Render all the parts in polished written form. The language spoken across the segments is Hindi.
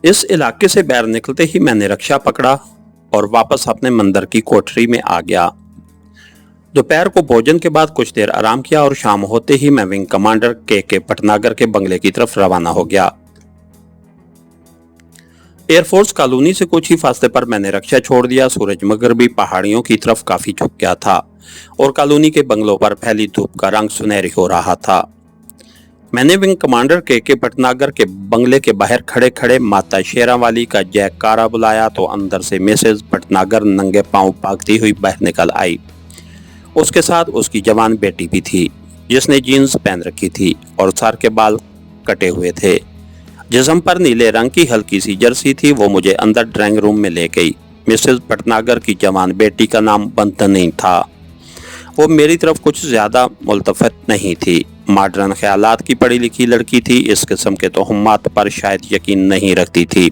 इस इलाके से बाहर निकलते ही मैंने रिक्शा पकड़ा और वापस अपने मंदिर की कोठरी में आ गया। दोपहर को भोजन के बाद कुछ देर आराम किया और शाम होते ही मैं विंग कमांडर के भटनागर के बंगले की तरफ रवाना हो गया। एयरफोर्स कॉलोनी से कुछ ही फासले पर मैंने रिक्शा छोड़ दिया। सूरज मगरबी पहाड़ियों की तरफ काफी झुक गया था और कॉलोनी के बंगलों पर फैली धूप का रंग सुनहरी हो रहा था। मैंने विंग कमांडर के भटनागर के बंगले के बाहर खड़े खड़े माता शेरावाली का जयकारा बुलाया तो अंदर से मिसेज भटनागर नंगे पांव भागती हुई बाहर निकल आई। उसके साथ उसकी जवान बेटी भी थी जिसने जीन्स पहन रखी थी और सर के बाल कटे हुए थे। जिस्म पर नीले रंग की हल्की सी जर्सी थी। वो मुझे अंदर ड्राइंग रूम में ले गई। मिसेज भटनागर की जवान बेटी का नाम बंतनी था। वो मेरी तरफ कुछ ज्यादा मुल्तफत नहीं थी। मॉडर्न ख्यालात की पढ़ी लिखी लड़की थी। इस किस्म के तोहमात पर शायद यकीन नहीं रखती थी।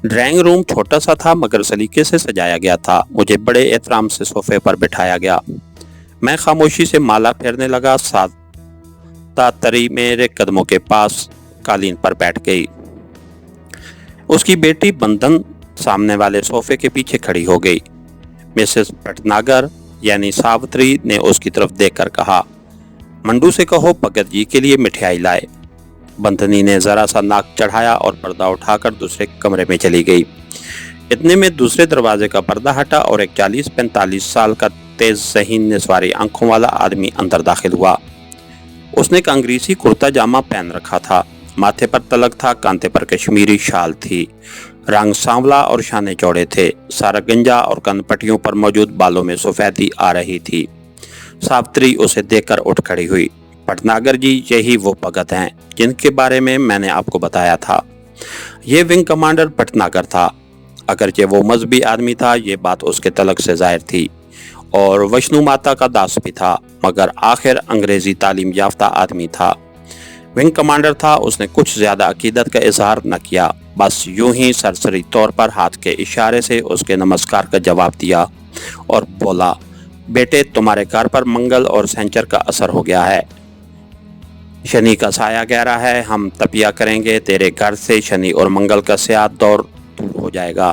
ड्राइंग रूम छोटा सा था मगर सलीके से सजाया गया था। मुझे बड़े एहतराम से सोफे पर बिठाया गया। मैं खामोशी से माला फेरने लगा। सादा तरी मेरे कदमों के पास कालीन पर बैठ गई। उसकी बेटी बंधन सामने वाले सोफे के पीछे खड़ी हो गई। मिसेस भटनागर यानी सावित्री ने उसकी तरफ देखकर कहा, मंडू से कहो भगत जी के लिए मिठाई लाए। बंधनी ने जरा सा नाक चढ़ाया और पर्दा उठाकर दूसरे कमरे में चली गई। इतने में दूसरे दरवाजे का पर्दा हटा और एक 40-45 साल का तेज ज़हीन निस्वारी आंखों वाला आदमी अंदर दाखिल हुआ। उसने एक अंग्रेजी कुर्ता जामा पहन रखा था। माथे पर तलक था, कांधे पर कश्मीरी शाल थी। रंग सांवला और शाने चौड़े थे। सारा गंजा और कनपटियों पर मौजूद बालों में सफेदी आ रही थी। सावित्री उसे देखकर उठ खड़ी हुई। भटनागर जी, यही वो भगत हैं जिनके बारे में मैंने आपको बताया था। ये विंग कमांडर भटनागर था। अगरचे वो मजहबी आदमी था, ये बात उसके तलक से जाहिर थी, और वैष्णो माता का दास भी था, मगर आखिर अंग्रेजी तालीम याफ्ता आदमी था। विंग कमांडर था। उसने कुछ ज्यादा अकीदत का इजहार न किया, बस यूं ही सरसरी तौर पर हाथ के इशारे से उसके नमस्कार का जवाब दिया और बोला, बेटे, तुम्हारे घर पर मंगल और सेंचर का असर हो गया है। शनि का साया गहरा है। हम तपिया करेंगे। तेरे घर से शनि और मंगल का स्याद दौर दूर हो जाएगा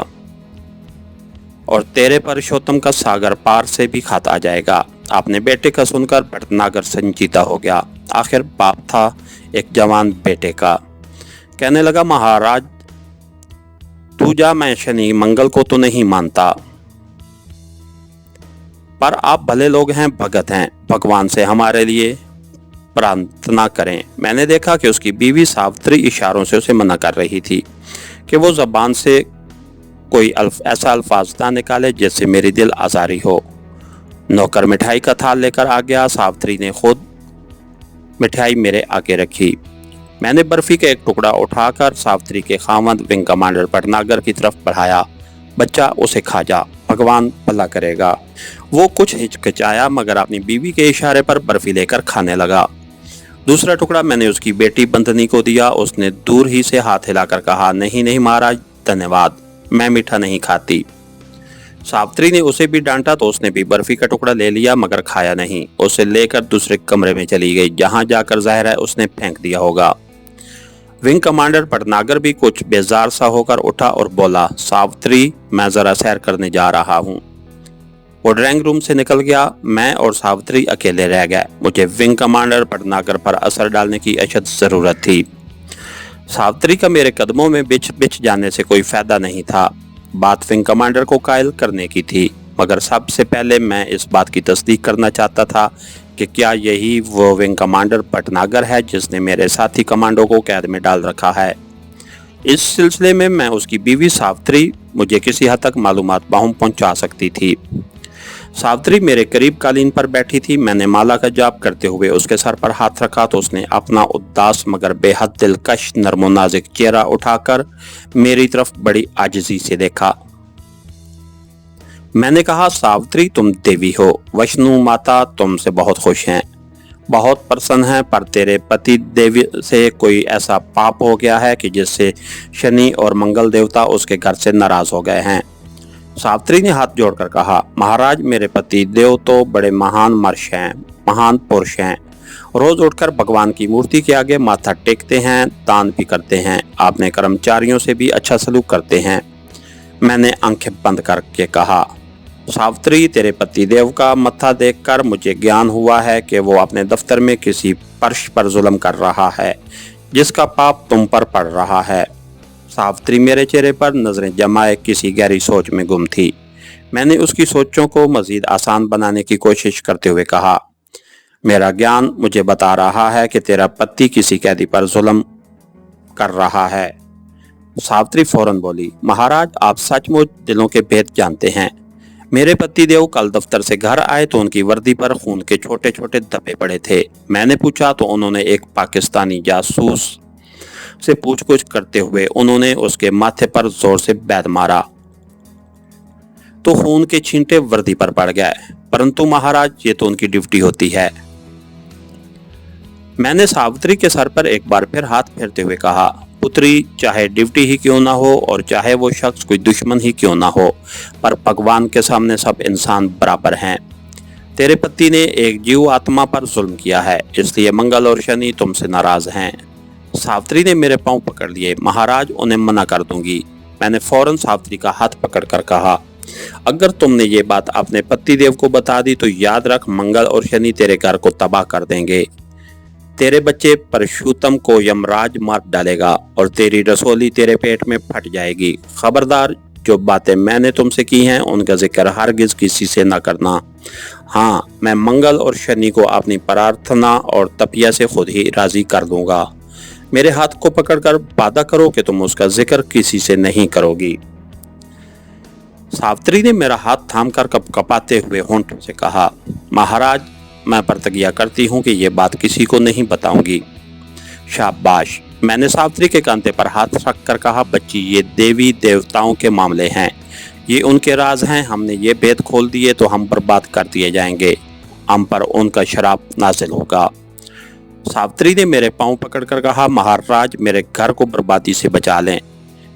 और तेरे पर शोतम का सागर पार से भी खत आ जाएगा। अपने बेटे का सुनकर भटनागर संजीदा हो गया। आखिर बाप था एक जवान बेटे का। कहने लगा, महाराज तू जा, मैं शनि मंगल को तो नहीं मानता, पर आप भले लोग हैं, भगत हैं, भगवान से हमारे लिए प्रार्थना करें। मैंने देखा कि उसकी बीवी सावित्री इशारों से उसे मना कर रही थी कि वो जबान से कोई ऐसा अल्फाज ना निकाले जिससे मेरी दिल आजारी हो। नौकर मिठाई का थाल लेकर आ गया। सावित्री ने खुद मिठाई मेरे आगे रखी। मैंने बर्फी का एक टुकड़ा उठाकर सावित्री के खामद विंग कमांडर भटनागर की तरफ बढ़ाया। बच्चा, उसे खा जा, भगवान भला करेगा। वो कुछ हिचकिचाया मगर अपनी बीवी के इशारे पर बर्फी लेकर खाने लगा। दूसरा टुकड़ा मैंने उसकी बेटी बंधनी को दिया। उसने दूर ही से हाथ हिलाकर कहा, नहीं नहीं महाराज, धन्यवाद, मैं मीठा नहीं खाती। सावित्री ने उसे भी डांटा तो उसने भी बर्फी का टुकड़ा ले लिया मगर खाया नहीं। उसे लेकर दूसरे कमरे में चली गई, जहां जाकर जाहिर है उसने फेंक दिया होगा। विंग कमांडर भटनागर भी कुछ बेजार सा होकर उठा और बोला, सावित्री, मैं जरा सैर करने जा रहा हूँ। वो ड्राइंग रूम से निकल गया। मैं और सावित्री अकेले रह गए। मुझे विंग कमांडर भटनागर पर असर डालने की अशद जरूरत थी। सावित्री का मेरे कदमों में बिछ जाने से कोई फायदा नहीं था। बात विंग कमांडर को कायल करने की थी, मगर सबसे पहले मैं इस बात की तस्दीक करना चाहता था कि क्या यही वो विंग कमांडर भटनागर है जिसने मेरे साथी कमांडो को कैद में डाल रखा है। इस सिलसिले में मैं उसकी बीवी सावित्री मुझे किसी हद तक मालूमात बाहम पहुंचा सकती थी। सावित्री मेरे करीब कालीन पर बैठी थी। मैंने माला का जाप करते हुए उसके सर पर हाथ रखा तो उसने अपना उदास मगर बेहद दिलकश नर्मो नाजुक चेहरा उठाकर मेरी तरफ बड़ी आजिजी से देखा। मैंने कहा, सावित्री, तुम देवी हो। वैष्णो माता तुमसे बहुत खुश हैं, बहुत प्रसन्न हैं, पर तेरे पति देवी से कोई ऐसा पाप हो गया है कि जिससे शनि और मंगल देवता उसके घर से नाराज हो गए हैं। सावित्री ने हाथ जोड़कर कहा, महाराज, मेरे पति देव तो बड़े महान मर्श हैं, महान पुरुष हैं, रोज उठकर भगवान की मूर्ति के आगे माथा टेकते हैं, दान भी करते हैं, अपने कर्मचारियों से भी अच्छा सलूक करते हैं। मैंने आंखें बंद करके कहा, सावित्री, तेरे पति देव का मत्था देखकर मुझे ज्ञान हुआ है कि वो अपने दफ्तर में किसी फर्श पर जुल्म कर रहा है जिसका पाप तुम पर पड़ रहा है। सावित्री मेरे चेहरे पर नजरें जमाए किसी गहरी सोच में गुम थी। मैंने उसकी सोचों को मजीद आसान बनाने की कोशिश करते हुए कहा, मेरा ज्ञान मुझे बता रहा है कि तेरा पति किसी कैदी पर जुल्म कर रहा है। सावित्री फौरन बोली, महाराज, आप सचमुच दिलों के भेद जानते हैं। मेरे पति देव कल दफ्तर से घर आए तो उनकी वर्दी पर खून के छोटे छोटे धब्बे पड़े थे। मैंने पूछा तो उन्होंने एक पाकिस्तानी जासूस से पूछताछ करते हुए उन्होंने उसके माथे पर जोर से बैद मारा तो खून के छींटे वर्दी पर पड़ गए। परंतु महाराज, ये तो उनकी ड्यूटी होती है। मैंने सावित्री के सर पर एक बार फिर हाथ फेरते हुए कहा, पुत्री, चाहे ड्यूटी ही क्यों ना हो और चाहे वो शख्स कोई दुश्मन ही क्यों ना हो, पर भगवान के सामने सब इंसान बराबर हैं। तेरे पति ने एक जीव आत्मा पर जुल्म किया है, इसलिए मंगल और शनि तुमसे नाराज हैं। सावित्री ने मेरे पांव पकड़ लिए। महाराज, उन्हें मना कर दूंगी। मैंने फौरन सावित्री का हाथ पकड़कर कहा, अगर तुमने ये बात अपने पति देव को बता दी तो याद रख, मंगल और शनि तेरे घर को तबाह कर देंगे। तेरे बच्चे परशुतम को यमराज मार डालेगा और तेरी रसोली तेरे पेट में फट जाएगी। खबरदार, जो बातें मैंने तुमसे की हैं उनका जिक्र हरगिज किसी से न करना। हाँ, मैं मंगल और शनि को अपनी प्रार्थना और तपिया से खुद ही राजी कर दूंगा। मेरे हाथ को पकड़कर वादा करो कि तुम उसका जिक्र किसी से नहीं करोगी। सावित्री ने मेरा हाथ थामकर कपकपाते हुए होंठों से कहा, महाराज, मैं प्रतिज्ञा करती हूँ कि ये बात किसी को नहीं बताऊंगी। शाबाश। मैंने सावित्री के कांधे पर हाथ रखकर कहा, बच्ची, ये देवी देवताओं के मामले हैं, ये उनके राज हैं। हमने ये भेद खोल दिए तो हम बर्बाद कर दिए जाएंगे, हम पर उनका शराब नाजिल होगा। सावित्री ने मेरे पांव पकड़कर कहा, महाराज, मेरे घर को बर्बादी से बचा लें,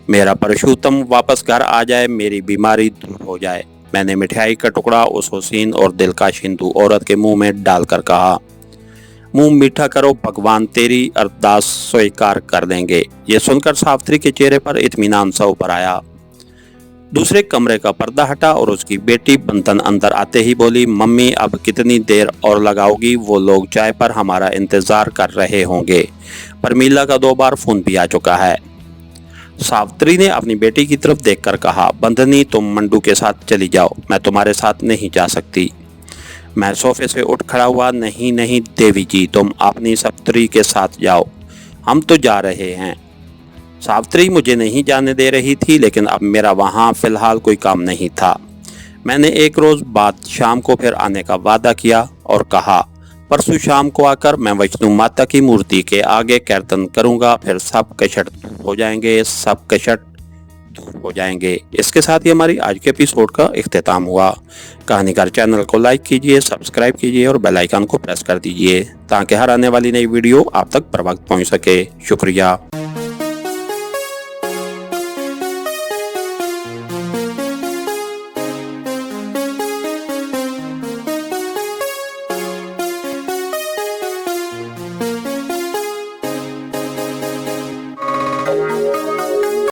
मेरा परशुतम वापस घर आ जाए, मेरी बीमारी दूर हो जाए। मैंने मिठाई का टुकड़ा उस हुसीन और दिलकश हिंदू औरत के मुंह में डालकर कहा, मुंह मीठा करो, भगवान तेरी अरदास स्वीकार कर देंगे। ये सुनकर सावित्री के चेहरे पर इत्मीनान सा ऊपर आया। दूसरे कमरे का पर्दा हटा और उसकी बेटी बंधन अंदर आते ही बोली, मम्मी, अब कितनी देर और लगाओगी? वो लोग चाय पर हमारा इंतजार कर रहे होंगे। पर मीला का 2 बार फोन भी आ चुका है। सावित्री ने अपनी बेटी की तरफ देखकर कहा, बंधनी, तुम मंडू के साथ चली जाओ, मैं तुम्हारे साथ नहीं जा सकती। मैं सोफे से उठ खड़ा हुआ, नहीं नहीं देवी जी, तुम अपनी सप्तरी के साथ जाओ, हम तो जा रहे हैं। सावित्री मुझे नहीं जाने दे रही थी, लेकिन अब मेरा वहाँ फिलहाल कोई काम नहीं था। मैंने एक रोज़ बाद शाम को फिर आने का वादा किया और कहा, परसों शाम को आकर मैं वैष्णो माता की मूर्ति के आगे कीर्तन करूंगा, फिर सब कष्ट दूर हो जाएंगे, सब कष्ट दूर हो जाएंगे। इसके साथ ही हमारी आज के एपिसोड का इख्तिताम हुआ। कहानीकार चैनल को लाइक कीजिए, सब्सक्राइब कीजिए और बेल आइकन को प्रेस कर दीजिए ताकि हर आने वाली नई वीडियो आप तक बर वक्त पहुंच सके। शुक्रिया।